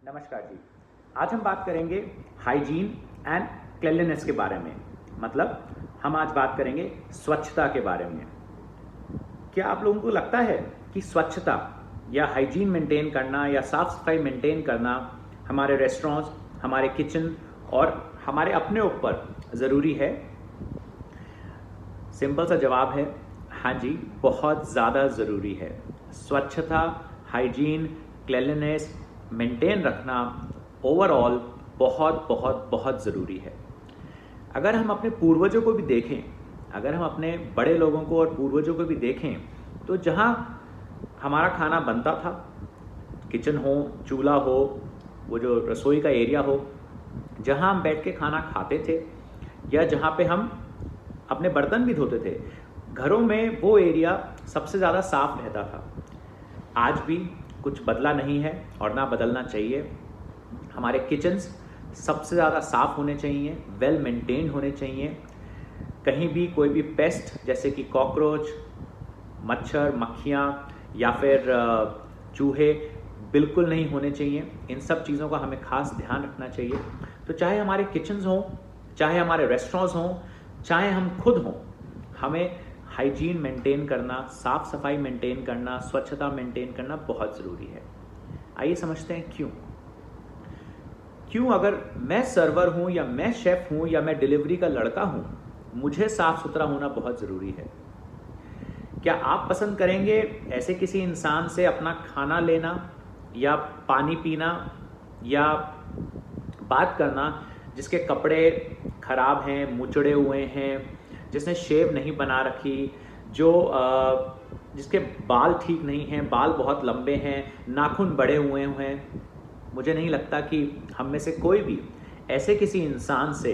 नमस्कार जी। आज हम बात करेंगे हाइजीन एंड क्लेanलीनेस के बारे में। मतलब हम आज बात करेंगे स्वच्छता के बारे में। क्या आप लोगों को लगता है कि स्वच्छता या हाइजीन मेंटेन करना या साफ सफाई मेंटेन करना हमारे रेस्टोरेंट्स, हमारे किचन और हमारे अपने ऊपर ज़रूरी है? सिंपल सा जवाब है हाँ जी, बहुत ज़्यादा ज़रूरी है। स्वच्छता, हाइजीन, क्लेanलीनेस मेंटेन रखना ओवरऑल बहुत बहुत बहुत ज़रूरी है। अगर हम अपने पूर्वजों को भी देखें, अगर हम अपने बड़े लोगों को और पूर्वजों को भी देखें, तो जहाँ हमारा खाना बनता था, किचन हो, चूल्हा हो, वो जो रसोई का एरिया हो, जहाँ हम बैठ के खाना खाते थे या जहाँ पे हम अपने बर्तन भी धोते थे, घरों में वो एरिया सबसे ज़्यादा साफ रहता था। आज भी कुछ बदला नहीं है और ना बदलना चाहिए। हमारे किचन्स सबसे ज़्यादा साफ़ होने चाहिए, वेल मेंटेन्ड होने चाहिए। कहीं भी कोई भी पेस्ट जैसे कि कॉकरोच, मच्छर, मक्खियाँ या फिर चूहे बिल्कुल नहीं होने चाहिए। इन सब चीज़ों का हमें खास ध्यान रखना चाहिए। तो चाहे हमारे किचन्स हों, चाहे हमारे रेस्टोरेंट्स हों, चाहे हम खुद हों, हमें हाइजीन मेंटेन करना, साफ सफाई मेंटेन करना, स्वच्छता मेंटेन करना बहुत ज़रूरी है। आइए समझते हैं क्यों अगर मैं सर्वर हूँ या मैं शेफ़ हूँ या मैं डिलीवरी का लड़का हूँ, मुझे साफ सुथरा होना बहुत ज़रूरी है। क्या आप पसंद करेंगे ऐसे किसी इंसान से अपना खाना लेना या पानी पीना या बात करना जिसके कपड़े खराब हैं, मुचड़े हुए हैं, जिसने शेव नहीं बना रखी, जिसके बाल ठीक नहीं हैं, बाल बहुत लंबे हैं, नाखून बड़े हुए हैं? मुझे नहीं लगता कि हम में से कोई भी ऐसे किसी इंसान से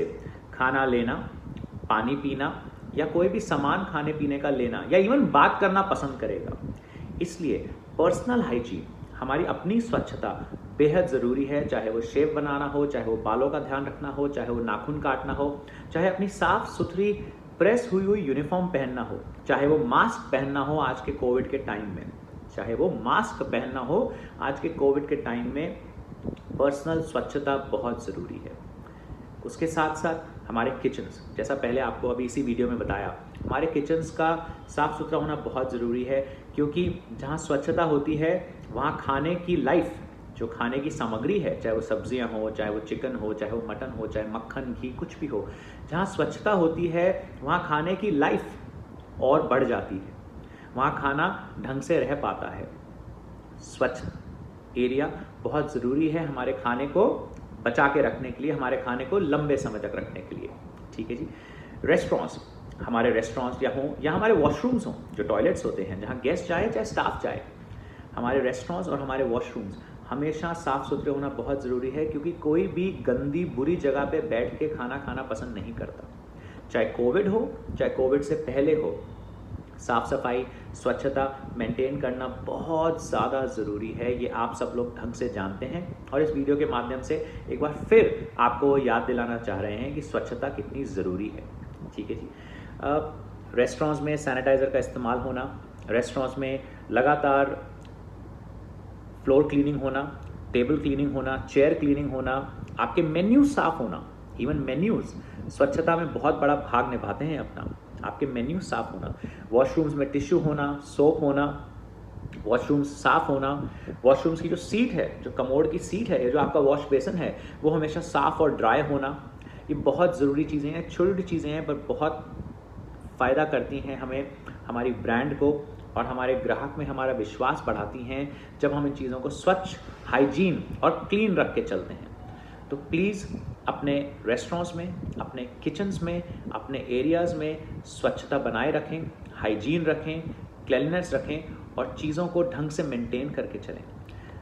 खाना लेना, पानी पीना या कोई भी सामान खाने पीने का लेना या इवन बात करना पसंद करेगा। इसलिए पर्सनल हाइजीन, हमारी अपनी स्वच्छता बेहद ज़रूरी है। चाहे वो शेव बनाना हो, चाहे वो बालों का ध्यान रखना हो, चाहे वो नाखून काटना हो, चाहे अपनी साफ सुथरी प्रेस हुई यूनिफॉर्म पहनना हो, चाहे वो मास्क पहनना हो आज के कोविड के टाइम में, चाहे वो मास्क पहनना हो आज के कोविड के टाइम में, पर्सनल स्वच्छता बहुत ज़रूरी है। उसके साथ साथ हमारे किचन्स, जैसा पहले आपको अभी इसी वीडियो में बताया, हमारे किचन्स का साफ़ सुथरा होना बहुत ज़रूरी है, क्योंकि जहाँ स्वच्छता होती है वहाँ खाने की लाइफ, जो खाने की सामग्री है, चाहे वो सब्जियाँ हो, चाहे वो चिकन हो, चाहे वो मटन हो, चाहे मक्खन, घी, कुछ भी हो, जहाँ स्वच्छता होती है वहाँ खाने की लाइफ और बढ़ जाती है, वहाँ खाना ढंग से रह पाता है। स्वच्छ एरिया बहुत ज़रूरी है हमारे खाने को बचा के रखने के लिए, हमारे खाने को लंबे समय तक रखने के लिए। ठीक है जी। रेस्टोरेंट्स, हमारे रेस्टोरेंट्स या हमारे वॉशरूम्स हों, जो टॉयलेट्स होते हैं, जहाँ गेस्ट जाए चाहे स्टाफ जाए, हमारे रेस्टोरेंट्स और हमारे वॉशरूम्स हमेशा साफ़ सुथरे होना बहुत ज़रूरी है, क्योंकि कोई भी गंदी बुरी जगह पे बैठ के खाना खाना पसंद नहीं करता। चाहे कोविड हो, चाहे कोविड से पहले हो, साफ़ सफाई, स्वच्छता मेंटेन करना बहुत ज़्यादा ज़रूरी है। ये आप सब लोग ढंग से जानते हैं और इस वीडियो के माध्यम से एक बार फिर आपको याद दिलाना चाह रहे हैं कि स्वच्छता कितनी ज़रूरी है। ठीक है जी। रेस्टोरेंट्स में सैनिटाइज़र का इस्तेमाल होना, रेस्टोरेंट्स में लगातार फ्लोर क्लीनिंग होना, टेबल क्लीनिंग होना, चेयर क्लीनिंग होना, आपके मेन्यूज साफ़ होना, इवन मेन्यूज़ स्वच्छता में बहुत बड़ा भाग निभाते हैं अपना। आपके मेन्यू साफ़ होना, वॉशरूम्स में टिश्यू होना, सोप होना, वॉशरूम्स साफ़ होना, वॉशरूम्स की जो सीट है, जो कमोड की सीट है, जो आपका वॉश बेसिन है, वो हमेशा साफ़ और ड्राई होना। ये बहुत ज़रूरी चीज़ें हैं, छोटी छोटी चीज़ें हैं, पर बहुत फ़ायदा करती हैं हमें, हमारी ब्रांड को और हमारे ग्राहक में हमारा विश्वास बढ़ाती हैं जब हम इन चीज़ों को स्वच्छ, हाइजीन और क्लीन रख के चलते हैं। तो प्लीज़ अपने रेस्टोरेंट्स में, अपने किचन्स में, अपने एरियाज़ में स्वच्छता बनाए रखें, हाइजीन रखें, क्लीननेस रखें और चीज़ों को ढंग से मेंटेन करके चलें।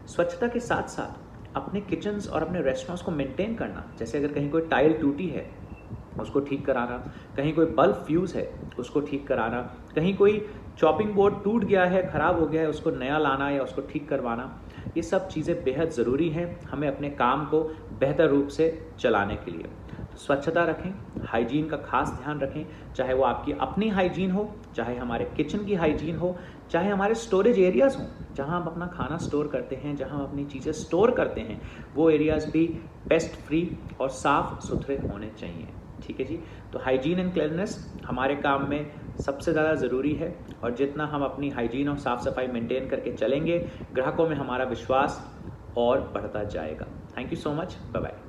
स्वच्छता के साथ साथ अपने किचन्स और अपने रेस्टोरेंट्स को मेंटेन करना, जैसे अगर कहीं कोई टाइल टूटी है उसको ठीक कराना, कहीं कोई बल्ब फ्यूज़ है उसको ठीक कराना, कहीं कोई चॉपिंग बोर्ड टूट गया है, ख़राब हो गया है, उसको नया लाना या उसको ठीक करवाना, ये सब चीज़ें बेहद ज़रूरी हैं हमें अपने काम को बेहतर रूप से चलाने के लिए। तो स्वच्छता रखें, हाइजीन का खास ध्यान रखें, चाहे वो आपकी अपनी हाइजीन हो, चाहे हमारे किचन की हाइजीन हो, चाहे हमारे स्टोरेज एरियाज़ हों जहां हम अपना खाना स्टोर करते हैं, जहां हम अपनी चीज़ें स्टोर करते हैं, वो एरियाज़ भी पेस्ट फ्री और साफ़ सुथरे होने चाहिए। ठीक है जी। तो हाइजीन एंड क्लीननेस हमारे काम में सबसे ज़्यादा ज़रूरी है, और जितना हम अपनी हाइजीन और साफ़ सफाई मेंटेन करके चलेंगे, ग्राहकों में हमारा विश्वास और बढ़ता जाएगा। Thank you so much. Bye bye.